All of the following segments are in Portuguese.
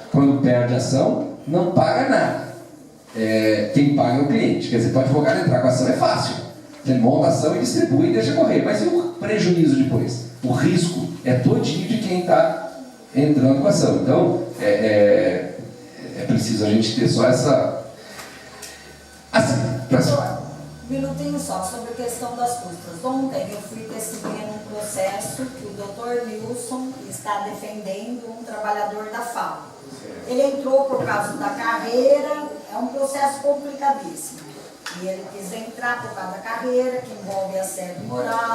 Quando perde a ação, não paga nada. Quem paga é o cliente. Quer dizer, para o advogado entrar com a ação é fácil. Ele monta a ação e distribui e deixa correr. Mas e o prejuízo depois? O risco é todinho de quem está entrando com a ação. Então, é preciso a gente ter só essa... Assim, para cima. Um minutinho só, sobre a questão das custas. Ontem eu fui testemunha num processo que o Dr. Nilson está defendendo um trabalhador da FAO. Ele entrou por causa da carreira, é um processo complicadíssimo. E ele quis entrar por causa da carreira, que envolve assédio moral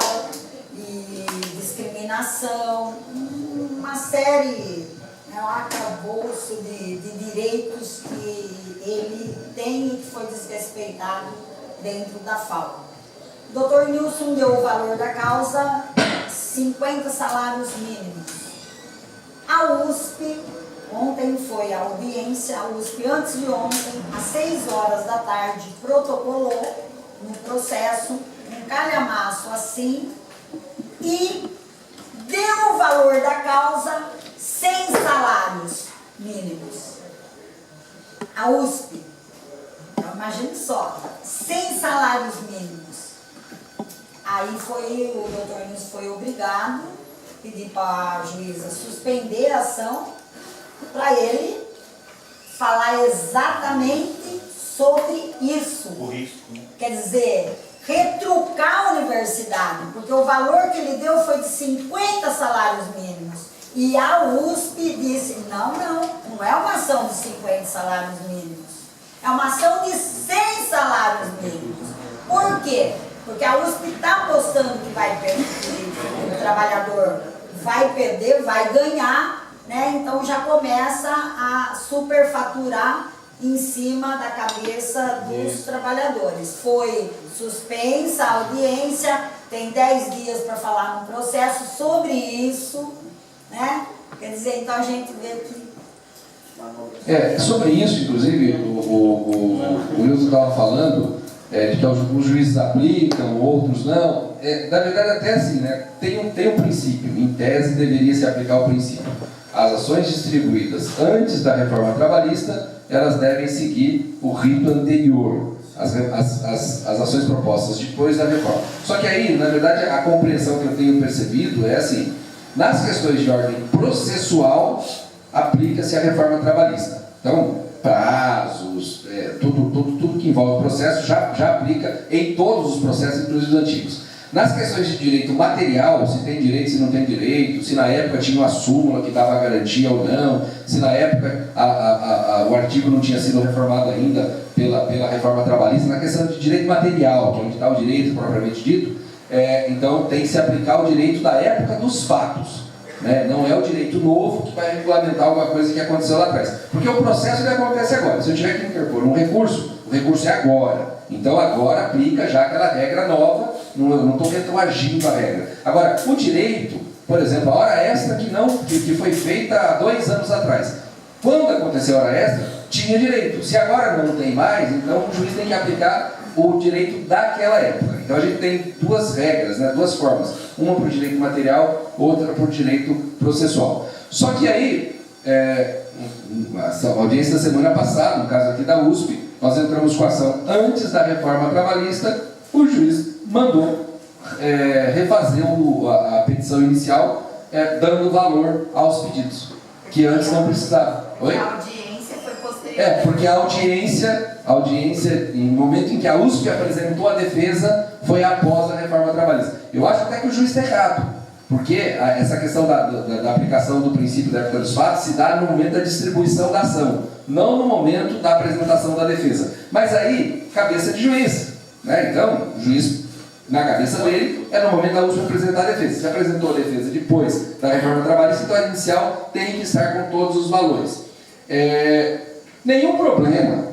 e discriminação, uma série, um arcabouço de direitos que ele tem e que foi desrespeitado dentro da FAO. O Dr. Nilson deu o valor da causa, 50 salários mínimos. A USP, ontem foi a audiência, a USP antes de ontem, às 6 horas da tarde, protocolou um processo, um calhamaço assim, e deu o valor da causa sem salários mínimos. A USP, então, imagine só, sem salários mínimos. Aí o doutor Nilson foi obrigado a pedir para a juíza suspender a ação para ele falar exatamente sobre isso. O risco. Quer dizer, retrucar a universidade, porque o valor que ele deu foi de 50 salários mínimos. E a USP disse, não é uma ação de 50 salários mínimos. É uma ação de 100 salários mínimos. Por quê? Porque a USP está apostando que vai perder, que o trabalhador vai perder, vai ganhar, né? Então já começa a superfaturar em cima da cabeça dos trabalhadores. Foi suspensa a audiência, tem 10 dias para falar no processo sobre isso, né? Quer dizer, então a gente vê que... Sobre isso, inclusive, o Wilson estava falando de que os juízes aplicam, outros não. Na verdade, até assim, né? Tem um princípio, em tese deveria se aplicar o princípio. As ações distribuídas antes da reforma trabalhista, elas devem seguir o rito anterior, as ações propostas depois da reforma. Só que aí, na verdade, a compreensão que eu tenho percebido é assim, nas questões de ordem processual, aplica-se a reforma trabalhista. Então, prazos, tudo que envolve o processo já aplica em todos os processos, inclusive os antigos. Nas questões de direito material, se tem direito, se não tem direito, se na época tinha uma súmula que dava garantia ou não, se na época o artigo não tinha sido reformado ainda pela reforma trabalhista, na questão de direito material, que é onde está o direito propriamente dito, então tem que se aplicar o direito da época dos fatos. Né? Não é o direito novo que vai regulamentar alguma coisa que aconteceu lá atrás. Porque o processo ele acontece agora. Se eu tiver que interpor um recurso, o recurso é agora. Então agora aplica já aquela regra nova, não estou retroagindo a regra. Agora, o direito, por exemplo, a hora extra que foi feita há 2 anos atrás. Quando aconteceu a hora extra, tinha direito. Se agora não tem mais, então o juiz tem que aplicar o direito daquela época. Então a gente tem 2 regras, né, 2 formas. Uma para o direito material, outra para o direito processual. Só que aí, a audiência da semana passada, no caso aqui da USP, nós entramos com a ação antes da reforma trabalhista, o juiz mandou refazer a petição inicial, dando valor aos pedidos, que antes não precisava. Oi? A audiência foi posterior. Porque a audiência, no momento em que a USP apresentou a defesa, foi após a reforma trabalhista. Eu acho até que o juiz está errado, porque essa questão da aplicação do princípio da época dos fatos se dá no momento da distribuição da ação, não no momento da apresentação da defesa. Mas aí, cabeça de juiz, né? Então, o juiz, na cabeça dele, é no momento da USP apresentar a defesa. Se apresentou a defesa depois da reforma trabalhista, então a inicial tem que estar com todos os valores. Nenhum problema.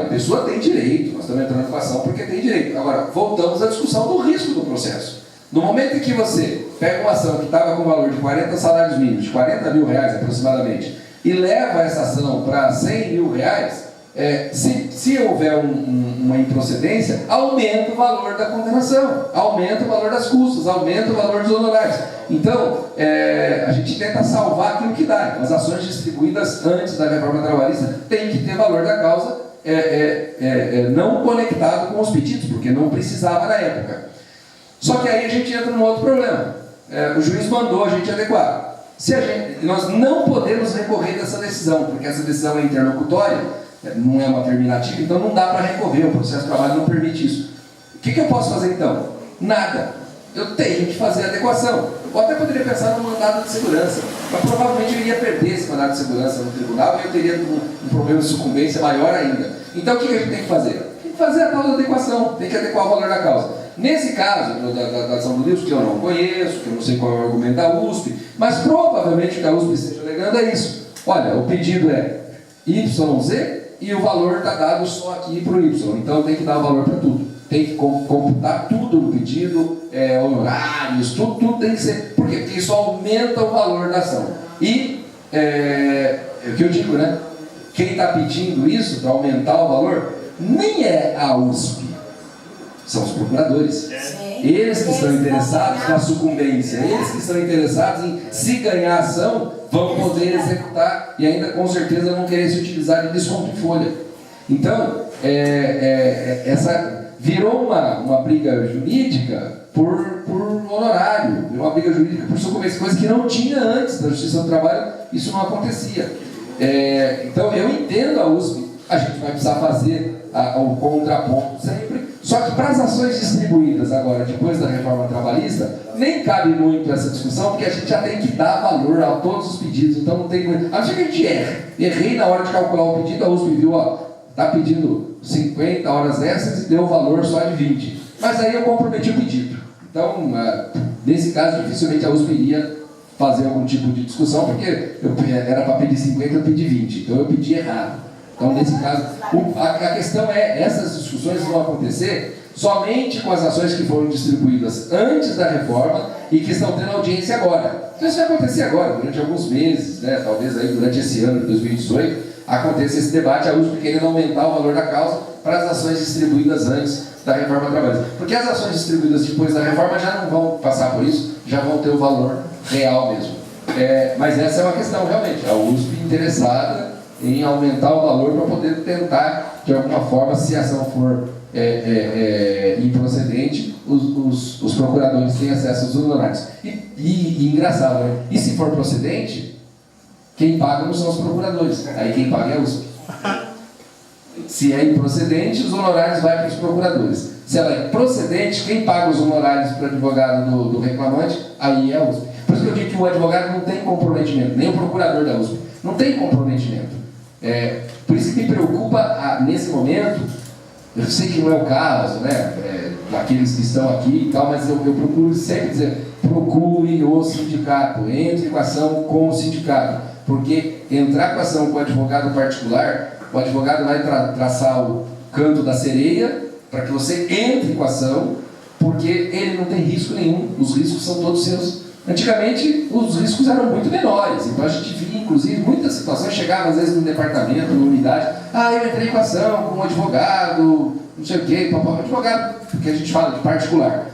A pessoa tem direito, nós estamos entrando com a ação porque tem direito. Agora, voltamos à discussão do risco do processo. No momento em que você pega uma ação que estava com valor de 40 salários mínimos, de 40 mil reais aproximadamente, e leva essa ação para 100 mil reais, se houver uma improcedência, aumenta o valor da condenação, aumenta o valor das custas, aumenta o valor dos honorários. Então, a gente tenta salvar aquilo que dá. As ações distribuídas antes da reforma trabalhista têm que ter valor da causa não conectado com os pedidos, porque não precisava na época. Só que aí a gente entra num outro problema. O juiz mandou a gente adequar. Nós não podemos recorrer dessa decisão, porque essa decisão é interlocutória, não é uma terminativa, então não dá para recorrer, o processo de trabalho não permite isso. O que eu posso fazer então? Nada. Eu tenho que fazer a adequação. Ou até poderia pensar no mandado de segurança, mas provavelmente eu iria perder esse mandado de segurança no tribunal e eu teria um problema de sucumbência maior ainda. Então o que a gente tem que fazer? Tem que fazer a tal da adequação, tem que adequar o valor da causa. Nesse caso da ação do livro, que eu não conheço, que eu não sei qual é o argumento da USP, mas provavelmente o que a USP esteja alegando é isso. Olha, o pedido é YZ e o valor está dado só aqui para o Y, então tem que dar o valor para tudo. Tem que computar tudo no pedido, honorários, tudo tem que ser. Por quê? Porque isso aumenta o valor da ação. E, é o que eu digo, né? Quem está pedindo isso para aumentar o valor, nem é a USP, são os procuradores. Sim. Eles que estão interessados na sucumbência, eles que estão interessados em, se ganhar a ação, vão poder executar e ainda com certeza vão querer se utilizar de desconto em folha. Então, essa virou uma briga jurídica por honorário, uma briga jurídica por sucumbência, coisa que não tinha antes da Justiça do Trabalho, isso não acontecia. Então eu entendo a USP, a gente vai precisar fazer o contraponto sempre, só que para as ações distribuídas agora, depois da reforma trabalhista, nem cabe muito essa discussão, porque a gente já tem que dar valor a todos os pedidos, então não tem muito. A não ser que a gente errei na hora de calcular o pedido, a USP viu, está pedindo 50 horas extras e deu o valor só de 20. Mas aí eu comprometi o pedido. Então, nesse caso, dificilmente a USP iria fazer algum tipo de discussão, porque era para pedir 50, eu pedi 20. Então eu pedi errado. Então, nesse caso, a questão essas discussões vão acontecer somente com as ações que foram distribuídas antes da reforma e que estão tendo audiência agora. Então isso vai acontecer agora, durante alguns meses, né? Talvez aí durante esse ano de 2018, aconteça esse debate, a USP querendo aumentar o valor da causa para as ações distribuídas antes da reforma trabalhista. Porque as ações distribuídas depois da reforma já não vão passar por isso, já vão ter o valor real mesmo. Mas essa é uma questão realmente, a USP interessada em aumentar o valor para poder tentar, de alguma forma, se a ação for improcedente, os procuradores têm acesso aos honorários. E engraçado, né? E se for procedente, quem paga não são os procuradores, aí quem paga é a USP. Se é improcedente, os honorários vão para os procuradores. Se ela é procedente, quem paga os honorários para o advogado do reclamante, aí é a USP. Por isso que eu digo que o advogado não tem comprometimento, nem o procurador da USP, não tem comprometimento. Por isso que me preocupa, nesse momento, eu sei que não é o caso, né, daqueles que estão aqui e tal, mas eu procuro sempre dizer, procure o sindicato, entre com a ação com o sindicato, porque entrar com a ação com o advogado particular, o advogado vai traçar o canto da sereia para que você entre com a ação, porque ele não tem risco nenhum, os riscos são todos seus. Antigamente, os riscos eram muito menores, então a gente via, inclusive, muitas situações, chegava às vezes no departamento, na unidade, eu entrei com a ação com um advogado, não sei o quê, advogado, que a gente fala de particular.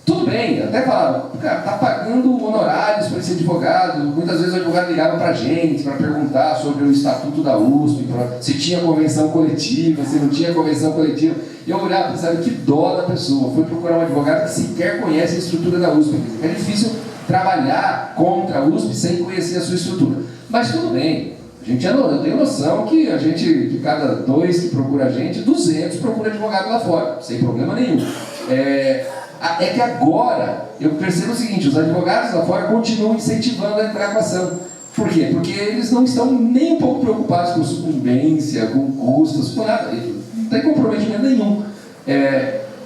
Tudo bem, até falava, cara, tá pagando honorários para esse advogado, muitas vezes o advogado ligava para a gente para perguntar sobre o estatuto da USP, se tinha convenção coletiva, se não tinha convenção coletiva, e eu olhava e pensava, que dó da pessoa, foi procurar um advogado que sequer conhece a estrutura da USP, é difícil trabalhar contra a USP sem conhecer a sua estrutura, mas tudo bem, eu tenho noção que a gente, de cada 2 que procura a gente, 200 procura advogado lá fora, sem problema nenhum. É que agora eu percebo o seguinte, os advogados lá fora continuam incentivando a entrar com a ação. Por quê? Porque eles não estão nem um pouco preocupados com sucumbência, com custos, com nada. Não tem comprometimento nenhum.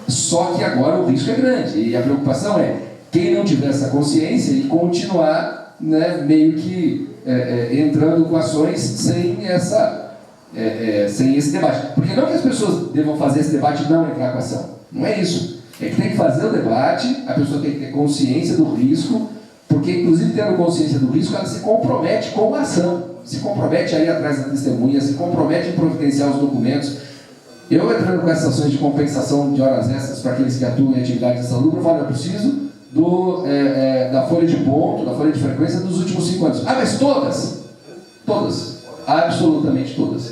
Só que agora o risco é grande. E a preocupação é quem não tiver essa consciência e continuar, né, meio que entrando com ações sem esse debate. Porque não que as pessoas devam fazer esse debate e não entrar com a ação. Não é isso. É que tem que fazer o debate, a pessoa tem que ter consciência do risco, porque inclusive tendo consciência do risco, ela se compromete com a ação. se compromete a ir atrás da testemunha, se compromete em providenciar os documentos. Eu entrando com essas ações de compensação de horas extras para aqueles que atuam em atividades insalubres, eu falo, eu preciso da folha de ponto, da folha de frequência dos últimos 5 anos. Ah, mas todas? Todas. Absolutamente todas.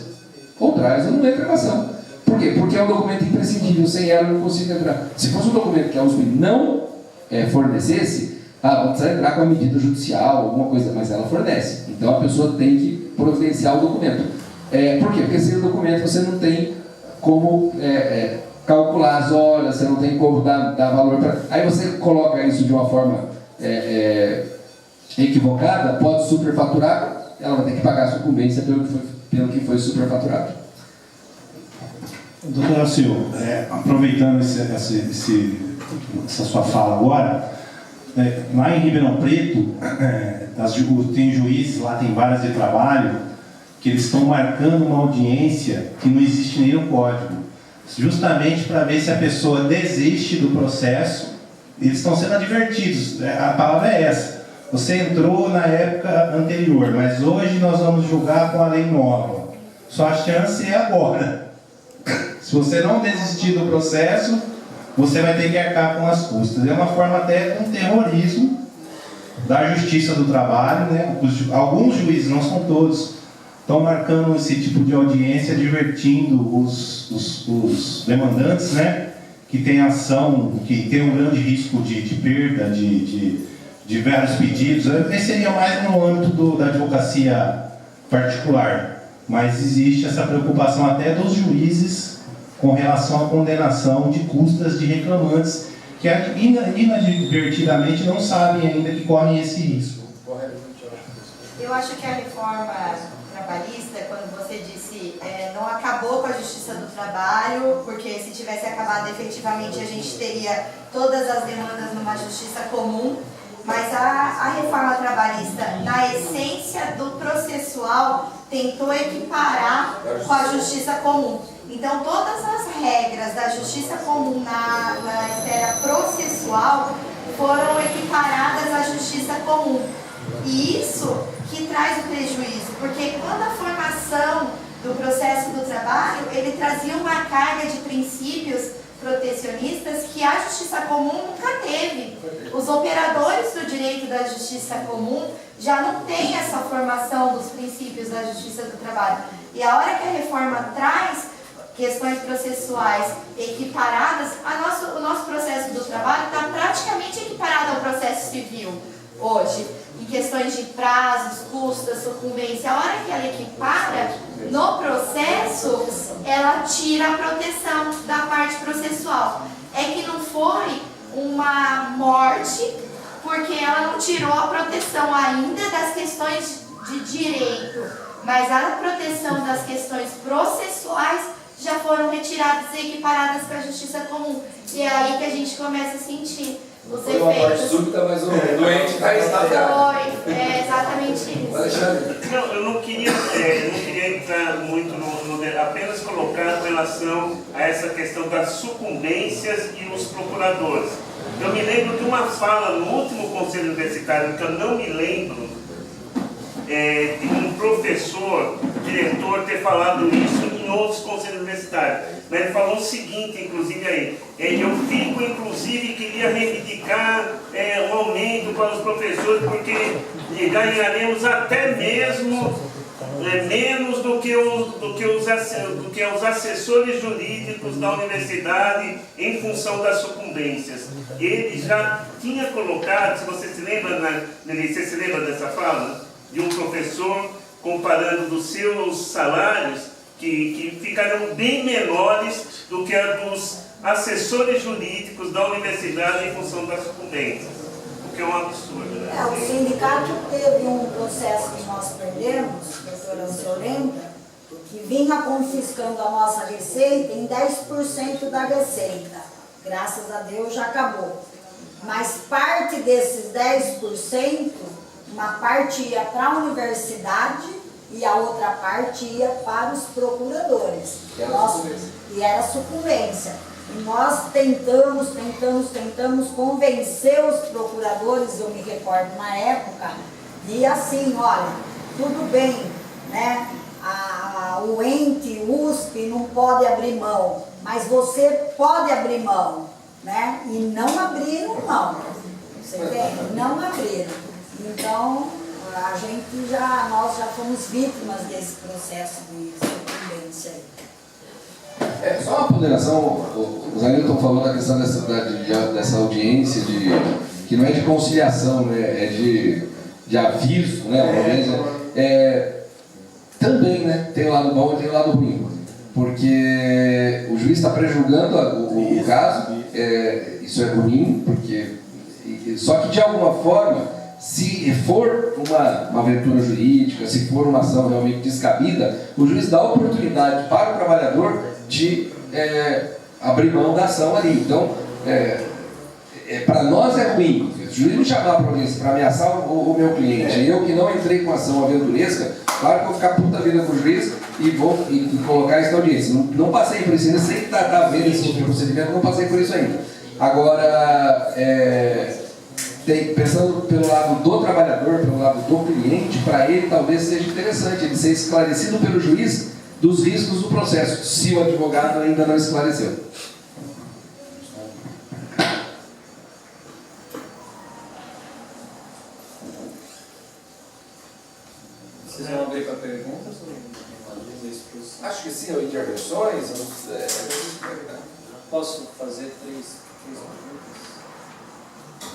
Contrário, eu não entro em ação. Por quê? Porque é um documento imprescindível, sem ela eu não consigo entrar. Se fosse um documento que a USP não fornecesse, vamos precisar entrar com a medida judicial, alguma coisa, mas ela fornece. Então a pessoa tem que providenciar o documento. Por quê? Porque sem o documento você não tem como calcular as horas, você não tem como dar valor para... Aí você coloca isso de uma forma equivocada, pode superfaturar, ela vai ter que pagar a sucumbência pelo que foi superfaturado. Doutor Alceu, aproveitando essa sua fala agora, lá em Ribeirão Preto, tem juízes, lá tem varas de trabalho, que eles estão marcando uma audiência que não existe nem no código, justamente para ver se a pessoa desiste do processo. Eles estão sendo advertidos, a palavra é essa. Você entrou na época anterior, mas hoje nós vamos julgar com a lei nova. Sua chance é agora. Se você não desistir do processo, você vai ter que arcar com as custas. É uma forma até de um terrorismo da Justiça do Trabalho, né? Alguns juízes, não são todos, estão marcando esse tipo de audiência, advertindo os demandantes, né? Que tem ação, que tem um grande risco de perda, de vários pedidos. Esse seria mais no âmbito da advocacia particular, mas existe essa preocupação até dos juízes com relação à condenação de custas de reclamantes que inadvertidamente não sabem ainda que correm esse risco. Eu acho que a reforma trabalhista, quando você disse, não acabou com a Justiça do Trabalho, porque se tivesse acabado efetivamente a gente teria todas as demandas numa justiça comum, mas a reforma trabalhista, na essência do processual, tentou equiparar com a justiça comum. Então, todas as regras da justiça comum na esfera processual foram equiparadas à justiça comum. E isso que traz o prejuízo, porque quando a formação do processo do trabalho, ele trazia uma carga de princípios protecionistas que a justiça comum nunca teve. Os operadores do direito da justiça comum já não têm essa formação dos princípios da justiça do trabalho. E a hora que a reforma traz questões processuais equiparadas, o nosso processo do trabalho está praticamente equiparado ao processo civil hoje, em questões de prazos, custas, sucumbência. A hora que ela equipara, no processo, ela tira a proteção da parte processual. É que não foi uma morte, porque ela não tirou a proteção ainda das questões de direito, mas a proteção das questões processuais já foram retiradas e equiparadas para a justiça comum. E é aí que a gente começa a sentir os efeitos. Foi uma morte súbita, mas o doente está estável. É exatamente isso. Não, eu não queria entrar muito apenas colocar em relação a essa questão das sucumbências e os procuradores. Eu me lembro de uma fala no último conselho universitário, que eu não me lembro, de um professor, diretor, ter falado isso em outros conselhos universitários. Mas ele falou o seguinte, inclusive aí, eu fico, inclusive, queria reivindicar um aumento para os professores, porque ganharemos até mesmo menos do que os assessores jurídicos da universidade em função das sucumbências. Ele já tinha colocado, se você se lembra, você se lembra dessa fala? De um professor comparando dos seus salários que ficariam bem menores do que a dos assessores jurídicos da universidade em função das sucumbências, o que é um absurdo, né? O sindicato teve um processo que nós perdemos, doutora, o senhor lembra, que vinha confiscando a nossa receita em 10% da receita. Graças a Deus já acabou. Mas parte desses 10%, uma parte ia para a universidade e a outra parte ia para os procuradores. E era sucumbência. E nós tentamos convencer os procuradores, eu me recordo na época, e assim, olha, tudo bem, né? O ente USP não pode abrir mão, mas você pode abrir mão, né? E não abriram mão, você entende? Não abriram. Então, nós já fomos vítimas desse processo de sucumbência aí. Só uma ponderação, os amigos estão falando da questão dessa audiência, que não é de conciliação, né? É de aviso, né? Também, né? Tem o lado bom e tem o lado ruim, porque o juiz está prejulgando o caso, isso é ruim, só que de alguma forma, se for uma aventura jurídica, se for uma ação realmente descabida, o juiz dá oportunidade para o trabalhador de abrir mão da ação ali. Então, para nós é ruim. Se o juiz me chamar para ameaçar o meu cliente, eu que não entrei com ação aventuresca, claro que eu vou ficar puta vida com o juiz e vou colocar isso na audiência. Não passei por isso ainda, sei que está vendo esse procedimento, não passei por isso ainda. Agora, pensando pelo lado do trabalhador, pelo lado do cliente, para ele talvez seja interessante ele ser esclarecido pelo juiz dos riscos do processo, se o advogado ainda não esclareceu. Vocês vão abrir para perguntas? Acho que sim, ou intervenções. Posso fazer três perguntas?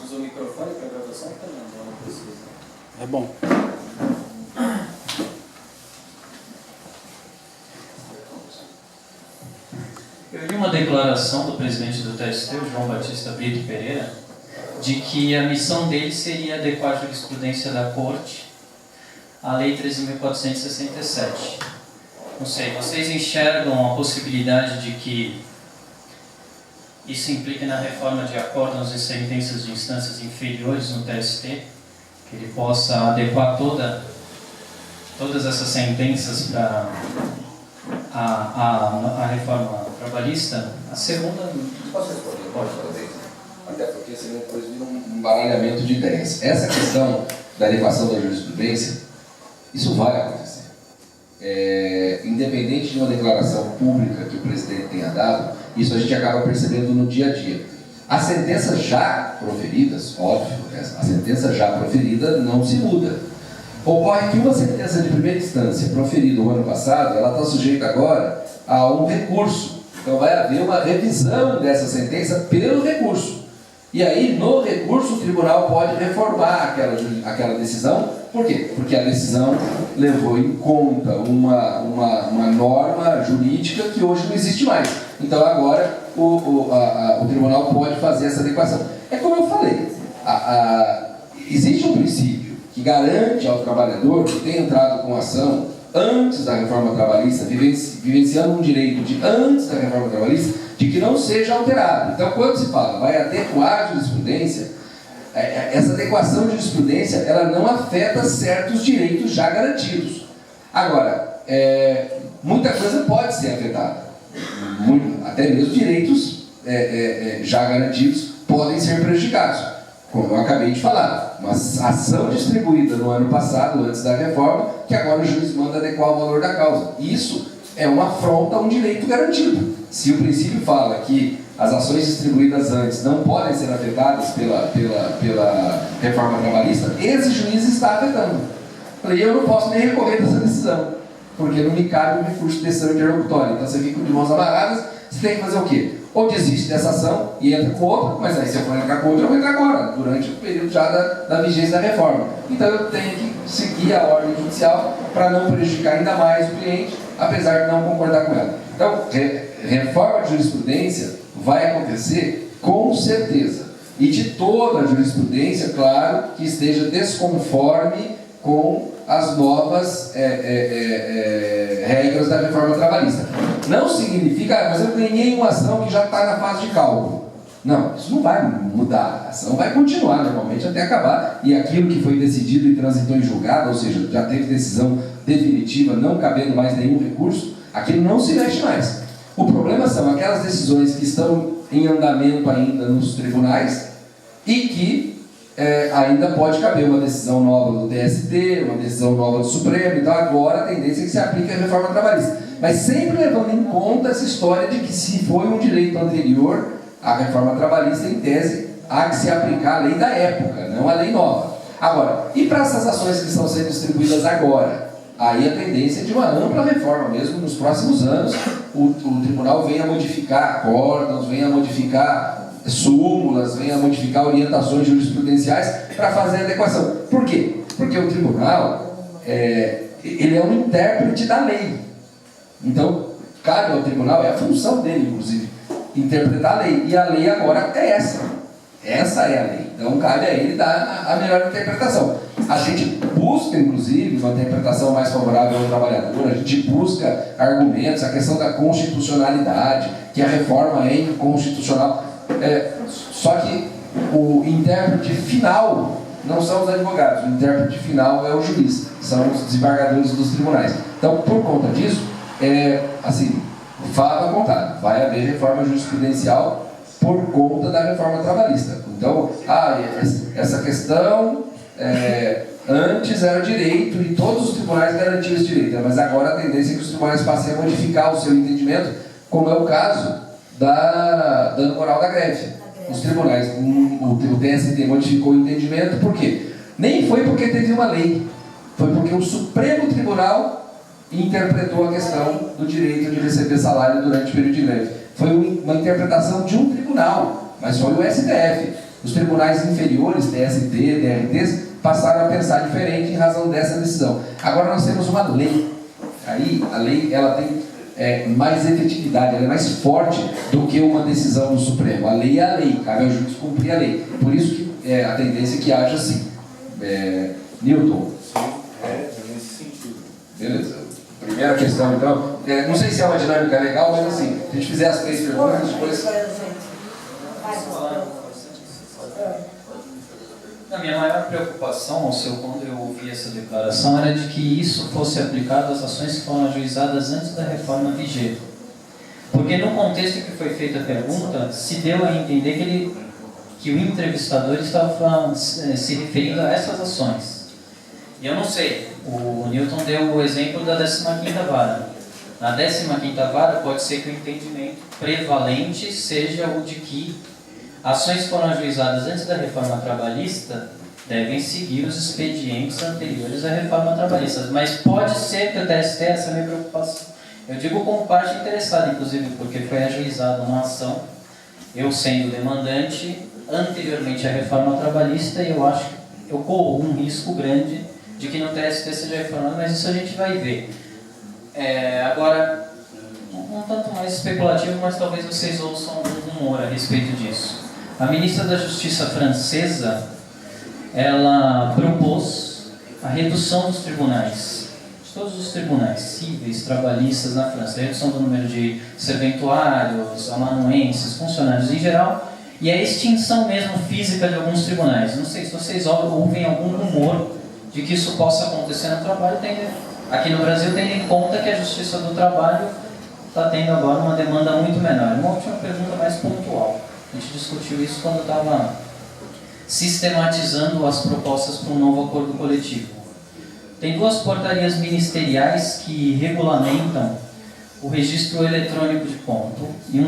Usa o microfone para a gravação também, não precisa. É bom. Eu vi uma declaração do presidente do TST, o João Batista Brito Pereira, de que a missão dele seria adequar a jurisprudência da Corte à Lei 13.467. Não sei, vocês enxergam a possibilidade de que isso implique na reforma de acórdãos e sentenças de instâncias inferiores no TST, que ele possa adequar todas essas sentenças para a reforma trabalhista? A segunda... Posso responder? Pode fazer. Até porque senão depois vira um baralhamento de ideias. Essa questão da adequação da jurisprudência, isso vai acontecer. Independente de uma declaração pública que o presidente tenha dado, isso a gente acaba percebendo no dia a dia. As sentenças já proferidas, óbvio, a sentença já proferida não se muda. Ocorre que uma sentença de primeira instância proferida no ano passado, ela está sujeita agora a um recurso. Então vai haver uma revisão dessa sentença pelo recurso. E aí, no recurso, o tribunal pode reformar aquela decisão. Por quê? Porque a decisão levou em conta uma norma jurídica que hoje não existe mais. Então agora o tribunal pode fazer essa adequação. É como eu falei, existe um princípio que garante ao trabalhador que tem entrado com ação antes da reforma trabalhista, vivenciando um direito de antes da reforma trabalhista, de que não seja alterado. Então, quando se fala vai adequar a jurisprudência, essa adequação de jurisprudência ela não afeta certos direitos já garantidos. Agora, muita coisa pode ser afetada, até mesmo direitos já garantidos podem ser prejudicados. Como eu acabei de falar, uma ação distribuída no ano passado, antes da reforma, que agora o juiz manda adequar o valor da causa. Isso é uma afronta a um direito garantido. Se o princípio fala que as ações distribuídas antes não podem ser afetadas pela reforma trabalhista, esse juiz está afetando. E eu não posso nem recorrer dessa decisão, porque não me cabe um recurso de decisão interlocutória. Então você fica de mãos amarradas, você tem que fazer o quê? Ou desiste dessa ação e entra com outra, mas aí se eu for entrar com outra, eu vou entrar agora, durante o período já da vigência da reforma. Então eu tenho que seguir a ordem judicial para não prejudicar ainda mais o cliente, apesar de não concordar com ela. Então, reforma de jurisprudência vai acontecer com certeza. E de toda a jurisprudência, claro, que esteja desconforme com as novas regras da reforma trabalhista. Não significa, mas eu ganhei uma ação que já está na fase de cálculo. Não, isso não vai mudar. A ação vai continuar normalmente até acabar. E aquilo que foi decidido e transitou em julgado, ou seja, já teve decisão definitiva, não cabendo mais nenhum recurso, aquilo não se mexe mais. O problema são aquelas decisões que estão em andamento ainda nos tribunais e que ainda pode caber uma decisão nova do TST, uma decisão nova do Supremo. Então agora a tendência é que se aplique a reforma trabalhista. Mas sempre levando em conta essa história de que se foi um direito anterior, a reforma trabalhista, em tese, há que se aplicar a lei da época, não a lei nova. Agora, e para essas ações que estão sendo distribuídas agora? Aí a tendência é de uma ampla reforma mesmo nos próximos anos. O tribunal venha modificar acórdãos, venha modificar súmulas, venha modificar orientações jurisprudenciais para fazer a adequação. Por quê? Porque o tribunal ele é um intérprete da lei. Então, cabe ao tribunal, é a função dele, inclusive, interpretar a lei. E a lei agora é essa. Essa é a lei. Então, cabe a ele dar a melhor interpretação. A gente busca, inclusive, uma interpretação mais favorável ao trabalhador, a gente busca argumentos, a questão da constitucionalidade, que a reforma é inconstitucional. Só que o intérprete final não são os advogados, o intérprete final é o juiz, são os desembargadores dos tribunais. Então, por conta disso, assim, fala contado, vai haver reforma jurisprudencial por conta da reforma trabalhista. Então, essa questão antes era direito e todos os tribunais garantiam esse direito, mas agora a tendência é que os tribunais passem a modificar o seu entendimento, como é o caso da dano moral da greve. Os tribunais, o TST modificou o entendimento, por quê? Nem foi porque teve uma lei, foi porque o Supremo Tribunal interpretou a questão do direito de receber salário durante o período de greve. Foi uma interpretação de um tribunal, mas foi o STF. Os tribunais inferiores, TST, DRTs, passaram a pensar diferente em razão dessa decisão. Agora nós temos uma lei. Aí a lei ela tem mais efetividade, ela é mais forte do que uma decisão do Supremo. A lei é a lei, cabe ao juiz cumprir a lei. Por isso que a tendência é que haja assim. Newton. Nesse sentido. Beleza. Primeira questão, então. Não sei se é uma dinâmica legal, mas assim, se a gente fizer as 3 perguntas, depois. A minha maior preocupação, quando eu ouvi essa declaração, era de que isso fosse aplicado às ações que foram ajuizadas antes da reforma vigente. Porque no contexto em que foi feita a pergunta, se deu a entender que o entrevistador estava se referindo a essas ações. E eu não sei, o Newton deu o exemplo da 15ª vara. Na 15ª vara pode ser que o entendimento prevalente seja o de que ações que foram ajuizadas antes da reforma trabalhista devem seguir os expedientes anteriores à reforma trabalhista. Mas pode ser que o TST, essa é a minha preocupação. Eu digo como parte interessada, inclusive, porque foi ajuizada uma ação, eu sendo demandante, anteriormente à reforma trabalhista, e eu acho que eu corro um risco grande de que no TST seja reformado, mas isso a gente vai ver. Agora, um tanto mais especulativo, mas talvez vocês ouçam um rumor a respeito disso. A ministra da Justiça francesa, ela propôs a redução dos tribunais, de todos os tribunais cíveis, trabalhistas na França, a redução do número de serventuários, amanuenses, funcionários em geral, e a extinção mesmo física de alguns tribunais. Não sei se vocês ouvem algum rumor de que isso possa acontecer no trabalho, aqui no Brasil, tendo em conta que a Justiça do Trabalho está tendo agora uma demanda muito menor. Uma última pergunta mais pontual. A gente discutiu isso quando estava sistematizando as propostas para um novo acordo coletivo. Tem 2 portarias ministeriais que regulamentam o registro eletrônico de ponto e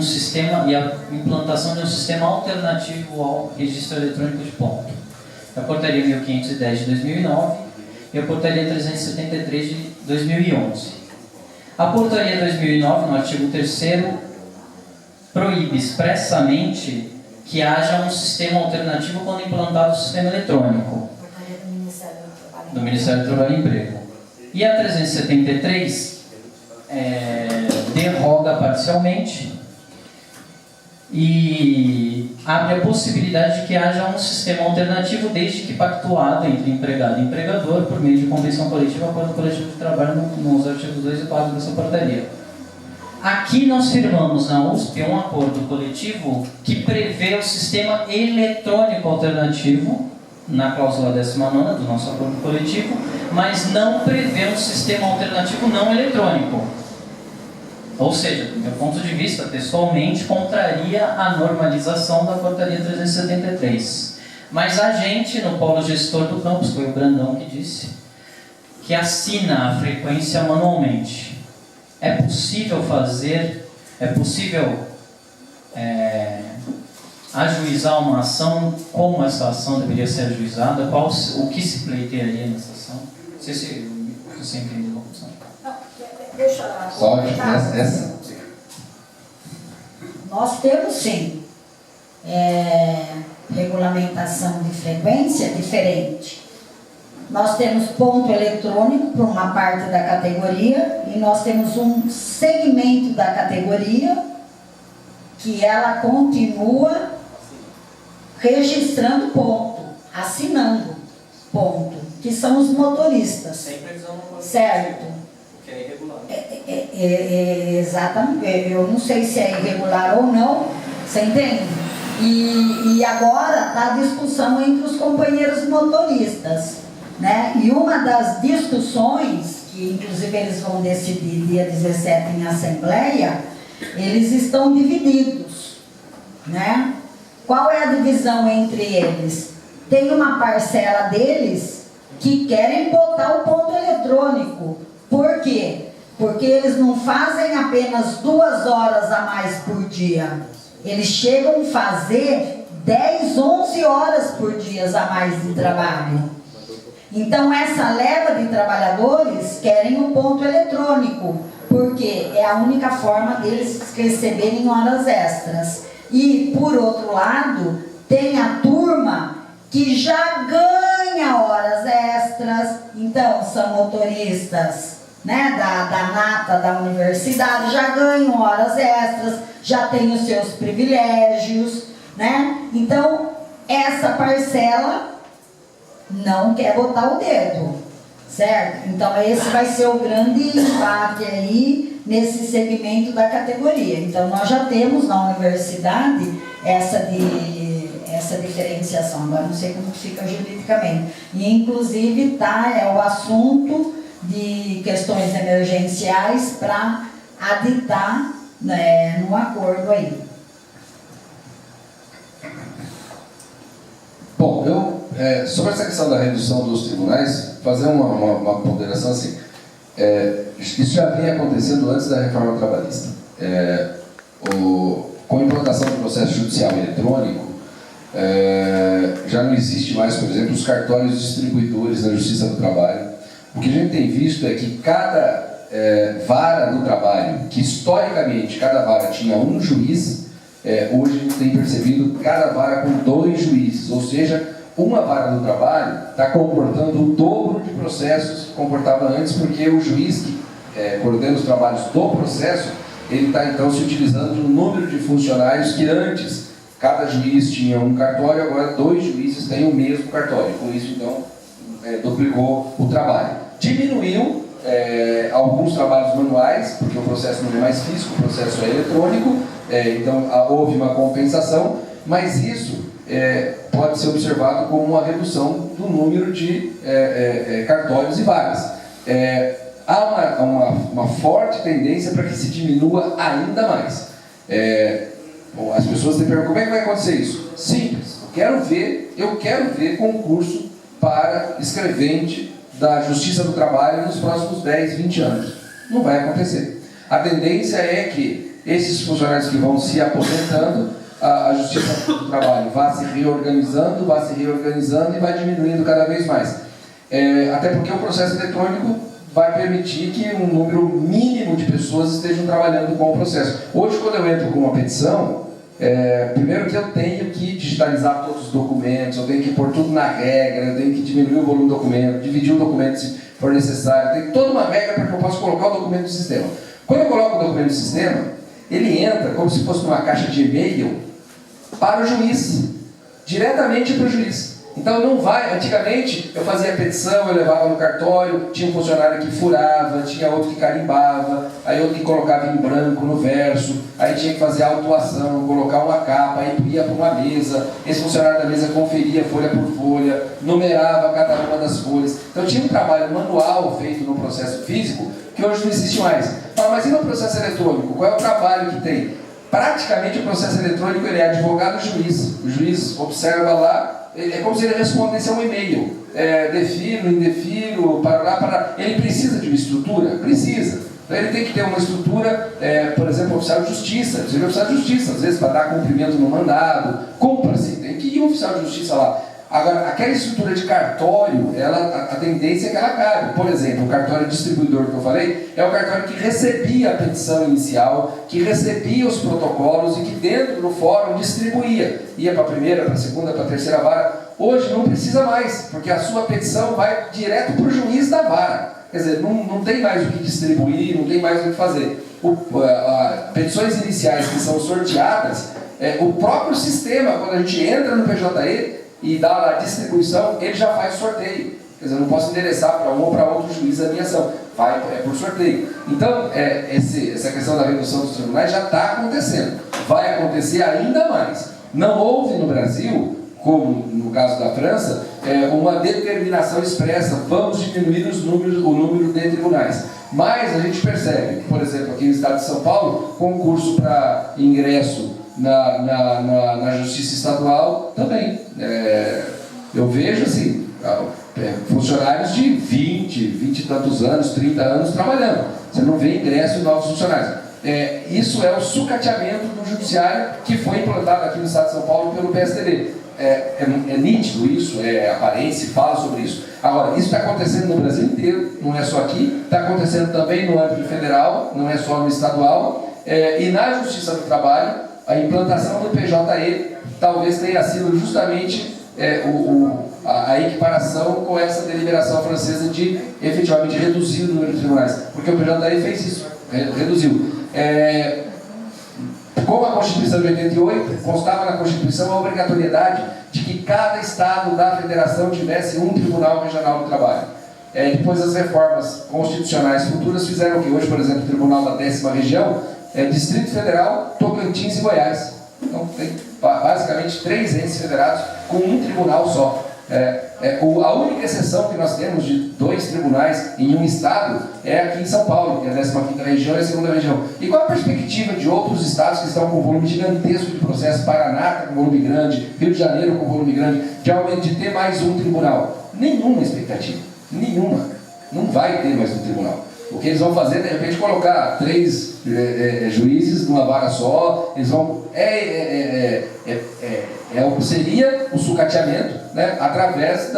a implantação de um sistema alternativo ao registro eletrônico de ponto. A portaria 1510 de 2009 e a portaria 373 de 2011. A portaria 2009, no artigo 3º, proíbe expressamente que haja um sistema alternativo quando implantado o sistema eletrônico do Ministério do Trabalho e Emprego. E a 373 derroga parcialmente e abre a possibilidade de que haja um sistema alternativo desde que pactuado entre empregado e empregador por meio de convenção coletiva ou acordo coletivo de trabalho nos artigos 2 e 4 dessa portaria. Aqui nós firmamos na USP um acordo coletivo que prevê o sistema eletrônico alternativo na cláusula 19ª do nosso acordo coletivo, mas não prevê um sistema alternativo não eletrônico. Ou seja, do meu ponto de vista, textualmente, contraria a normalização da portaria 373. Mas a gente, no polo gestor do campus, foi o Brandão que disse, que assina a frequência manualmente. É possível ajuizar uma ação? Como essa ação deveria ser ajuizada? O que se pleitearia nessa ação? Não sei se você entendeu a opção. Deixa eu completar. Essa. Nós temos sim regulamentação de frequência diferente. Nós temos ponto eletrônico para uma parte da categoria e nós temos um segmento da categoria que ela continua registrando ponto, assinando ponto, que são os motoristas. Sem previsão no certo? Que é irregular. Exatamente. Eu não sei se é irregular ou não, você entende? E agora está a discussão entre os companheiros motoristas, né? E uma das discussões, que inclusive eles vão decidir dia 17 em assembleia, eles estão divididos, né? Qual é a divisão entre eles? Tem uma parcela deles que querem botar o ponto eletrônico. Por quê? Porque eles não fazem apenas 2 horas a mais por dia. Eles chegam a fazer 10, 11 horas por dia a mais de trabalho. Então essa leva de trabalhadores querem o ponto eletrônico, porque é a única forma deles receberem horas extras. E por outro lado, tem a turma que já ganha horas extras, então são motoristas, né, da nata da universidade, já ganham horas extras, já têm os seus privilégios, né? Então, essa parcela não quer botar o dedo, certo? Então, esse vai ser o grande embate aí nesse segmento da categoria. Então, nós já temos na universidade essa diferenciação, agora não sei como fica juridicamente. E, inclusive, é o assunto de questões emergenciais para aditar, né, no acordo aí. Bom, sobre essa questão da redução dos tribunais, fazer uma ponderação assim, isso já vinha acontecendo antes da reforma trabalhista. Com a implantação do processo judicial eletrônico, já não existe mais, por exemplo, os cartórios distribuidores da Justiça do Trabalho. O que a gente tem visto é que cada vara do trabalho, que historicamente cada vara tinha um juiz, hoje a gente tem percebido cada vara com 2 juízes, ou seja, uma vara do trabalho está comportando o dobro de processos que comportava antes, porque o juiz que coordena os trabalhos do processo, ele está então se utilizando do número de funcionários que antes cada juiz tinha um cartório, agora 2 juízes têm o mesmo cartório. Com isso, então, duplicou o trabalho. Diminuiu alguns trabalhos manuais, porque o processo não é mais físico, o processo é eletrônico, então houve uma compensação, mas isso pode ser observado como uma redução do número de cartórios e vagas. Há uma forte tendência para que se diminua ainda mais. As pessoas se perguntam, como é que vai acontecer isso? Simples, eu quero ver concurso para escrevente da Justiça do Trabalho nos próximos 10, 20 anos. Não vai acontecer. A tendência é que esses funcionários que vão se aposentando, a Justiça do Trabalho vá se reorganizando e vai diminuindo cada vez mais. Até porque o processo eletrônico vai permitir que um número mínimo de pessoas estejam trabalhando com o processo. Hoje, quando eu entro com uma petição, primeiro que eu tenho que digitalizar todos os documentos, eu tenho que pôr tudo na regra, eu tenho que diminuir o volume do documento, dividir o documento se for necessário, tem toda uma regra para que eu possa colocar o documento no sistema. Quando eu coloco o documento no sistema, ele entra como se fosse numa caixa de e-mail para o juiz, diretamente para o juiz. Então não vai, antigamente eu fazia a petição, eu levava no cartório, tinha um funcionário que furava, tinha outro que carimbava, aí outro que colocava em branco no verso, aí tinha que fazer a autuação, colocar uma capa, aí ia para uma mesa, esse funcionário da mesa conferia folha por folha, numerava cada uma das folhas. Então tinha um trabalho manual feito no processo físico que hoje não existe mais. Mas e no processo eletrônico? Qual é o trabalho que tem? Praticamente o processo eletrônico ele é advogado-juiz. O juiz observa lá, É como se ele respondesse a um e-mail. Defiro, indefiro, para. Ele precisa de uma estrutura? Precisa. Então ele tem que ter uma estrutura, por exemplo, oficial de justiça. Precisa de oficial de justiça, às vezes para dar cumprimento no mandado. Compra-se, tem que ir um oficial de justiça lá. Agora, aquela estrutura de cartório, a tendência é que ela cabe. Por exemplo, o cartório distribuidor que eu falei, é o cartório que recebia a petição inicial, que recebia os protocolos e que dentro do fórum distribuía. Ia para a primeira, para a segunda, para a terceira vara. Hoje não precisa mais, porque a sua petição vai direto para o juiz da vara. Quer dizer, não tem mais o que distribuir, não tem mais o que fazer. Petições iniciais que são sorteadas, o próprio sistema, quando a gente entra no PJE, e dá lá a distribuição, ele já faz sorteio. Quer dizer, eu não posso endereçar para um ou para outro juiz a minha ação. É por sorteio. Então, essa questão da redução dos tribunais já está acontecendo. Vai acontecer ainda mais. Não houve no Brasil, como no caso da França, uma determinação expressa, vamos diminuir o número de tribunais. Mas a gente percebe, por exemplo, aqui no estado de São Paulo, concurso para ingresso na Justiça Estadual também. Eu vejo assim, funcionários de 20 e tantos anos, 30 anos trabalhando. Você não vê ingresso em novos funcionários. Isso é o sucateamento do judiciário que foi implantado aqui no estado de São Paulo pelo PSDB. É nítido isso, aparência, fala sobre isso. Agora, isso está acontecendo no Brasil inteiro, não é só aqui, está acontecendo também no âmbito federal, não é só no estadual, e na Justiça do Trabalho, a implantação do PJE talvez tenha sido justamente a equiparação com essa deliberação francesa de efetivamente reduzir o número de tribunais, porque o PJE fez isso, reduziu. Com a Constituição de 88, constava na Constituição a obrigatoriedade de que cada estado da federação tivesse um tribunal regional do trabalho. Depois as reformas constitucionais futuras fizeram que hoje, por exemplo, o tribunal da 10ª região Distrito Federal, Tocantins e Goiás. Então tem basicamente 3 entes federados com um tribunal só. A única exceção que nós temos de 2 tribunais em um estado é aqui em São Paulo, que é a 15ª região e a 2ª região. E qual a perspectiva de outros estados que estão com volume gigantesco de processo? Paraná está com volume grande, Rio de Janeiro com volume grande, de ter mais um tribunal? Nenhuma expectativa, nenhuma. Não vai ter mais um tribunal. O que eles vão fazer, de repente, colocar 3 juízes numa vara só, eles vão... seria o sucateamento, né, através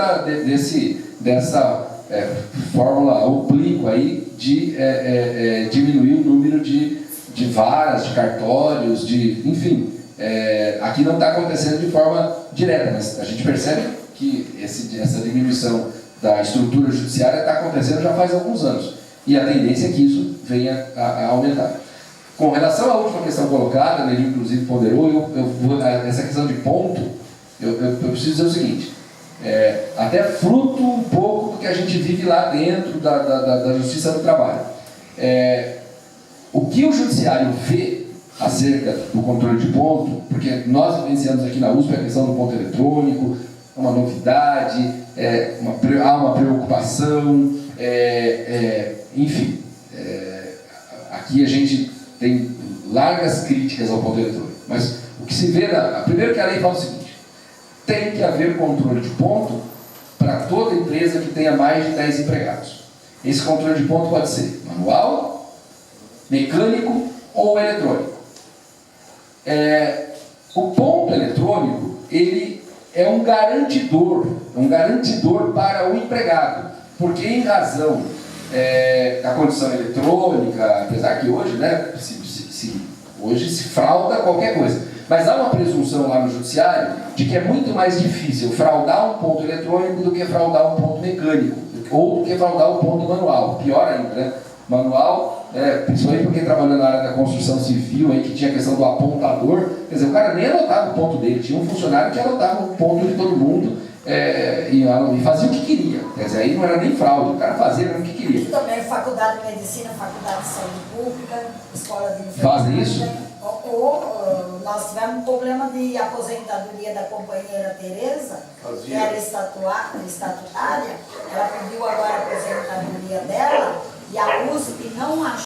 dessa fórmula oblíqua aí de diminuir o número de varas, de cartórios, enfim. Aqui não está acontecendo de forma direta, mas a gente percebe que essa diminuição da estrutura judiciária está acontecendo já faz alguns anos. E a tendência é que isso venha a aumentar. Com relação à última questão colocada, ele inclusive ponderou, essa questão de ponto, eu preciso dizer o seguinte, até fruto um pouco do que a gente vive lá dentro da Justiça do Trabalho. O que o Judiciário vê acerca do controle de ponto, porque nós vivenciamos aqui na USP a questão do ponto eletrônico, é uma novidade, há uma preocupação, enfim, aqui a gente tem largas críticas ao ponto eletrônico, mas o que se vê, primeiro que a lei fala o seguinte, tem que haver controle de ponto para toda empresa que tenha mais de 10 empregados. Esse controle de ponto pode ser manual, mecânico ou eletrônico. O ponto eletrônico, ele é um garantidor para o empregado, porque em razão da condição eletrônica, apesar que hoje, né, hoje se frauda qualquer coisa, mas há uma presunção lá no judiciário de que é muito mais difícil fraudar um ponto eletrônico do que fraudar um ponto mecânico, ou do que fraudar um ponto manual, pior ainda, né? Manual, principalmente porque trabalhando na área da construção civil, aí, que tinha a questão do apontador, quer dizer, o cara nem anotava o ponto dele, tinha um funcionário que anotava o ponto de todo mundo, e fazia o que queria, quer dizer, aí não era nem fraude, o cara fazia o que queria. E também faculdade de medicina, faculdade de saúde pública, escola de enfermagem. Fazem isso? Nós tivemos um problema de aposentadoria da companheira Tereza, que era estatutária, ela pediu agora a aposentadoria dela, e a USP não achou